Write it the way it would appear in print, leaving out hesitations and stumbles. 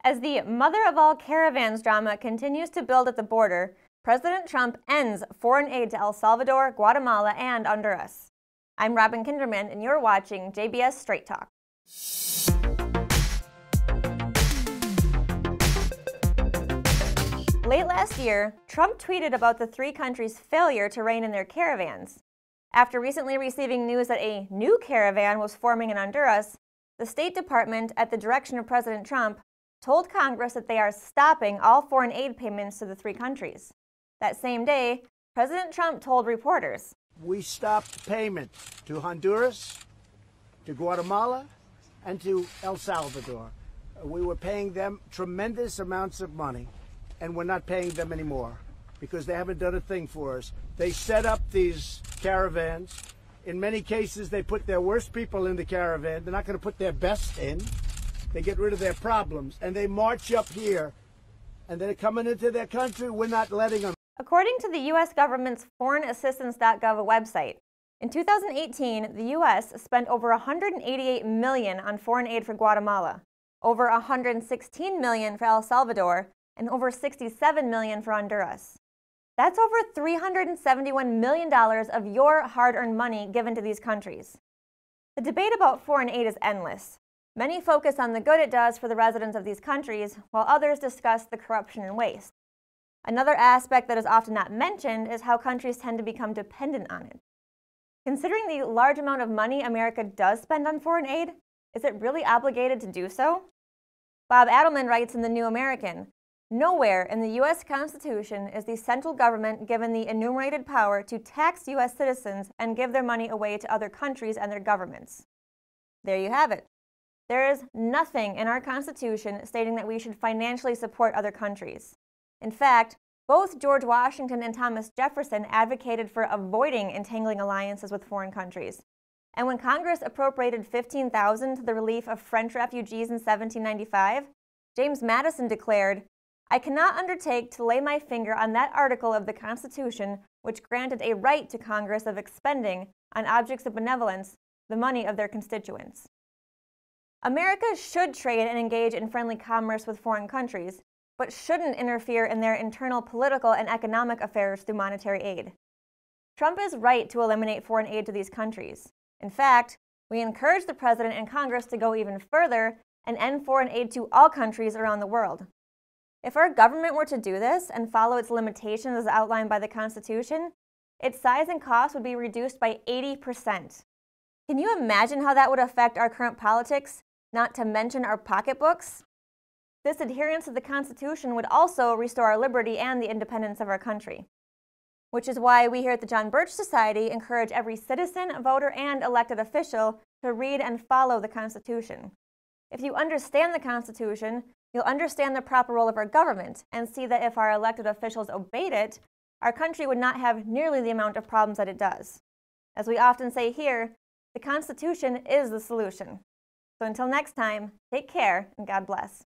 As the mother of all caravans drama continues to build at the border, President Trump ends foreign aid to El Salvador, Guatemala, and Honduras. I'm Robin Kinderman, and you're watching JBS Straight Talk. Late last year, Trump tweeted about the three countries' failure to rein in their caravans. After recently receiving news that a new caravan was forming in Honduras, the State Department, at the direction of President Trump, told Congress that they are stopping all foreign aid payments to the three countries. That same day, President Trump told reporters, "We stopped payment to Honduras, to Guatemala, and to El Salvador. We were paying them tremendous amounts of money, and we're not paying them anymore because they haven't done a thing for us. They set up these caravans. In many cases, they put their worst people in the caravan. They're not going to put their best in. They get rid of their problems, and they march up here, and they're coming into their country. We're not letting them." According to the U.S. government's foreignassistance.gov website, in 2018, the U.S. spent over $188 million on foreign aid for Guatemala, over $116 million for El Salvador, and over $67 million for Honduras. That's over $371 million of your hard-earned money given to these countries. The debate about foreign aid is endless. Many focus on the good it does for the residents of these countries, while others discuss the corruption and waste. Another aspect that is often not mentioned is how countries tend to become dependent on it. Considering the large amount of money America does spend on foreign aid, is it really obligated to do so? Bob Adelman writes in The New American, "Nowhere in the U.S. Constitution is the central government given the enumerated power to tax U.S. citizens and give their money away to other countries and their governments." There you have it. There is nothing in our Constitution stating that we should financially support other countries. In fact, both George Washington and Thomas Jefferson advocated for avoiding entangling alliances with foreign countries. And when Congress appropriated $15,000 to the relief of French refugees in 1795, James Madison declared, "I cannot undertake to lay my finger on that article of the Constitution which granted a right to Congress of expending, on objects of benevolence, the money of their constituents." America should trade and engage in friendly commerce with foreign countries, but shouldn't interfere in their internal political and economic affairs through monetary aid. Trump is right to eliminate foreign aid to these countries. In fact, we encourage the President and Congress to go even further and end foreign aid to all countries around the world. If our government were to do this and follow its limitations as outlined by the Constitution, its size and cost would be reduced by 80%. Can you imagine how that would affect our current politics, not to mention our pocketbooks? This adherence to the Constitution would also restore our liberty and the independence of our country. Which is why we here at the John Birch Society encourage every citizen, voter, and elected official to read and follow the Constitution. If you understand the Constitution, you'll understand the proper role of our government and see that if our elected officials obeyed it, our country would not have nearly the amount of problems that it does. As we often say here, the Constitution is the solution. So until next time, take care and God bless.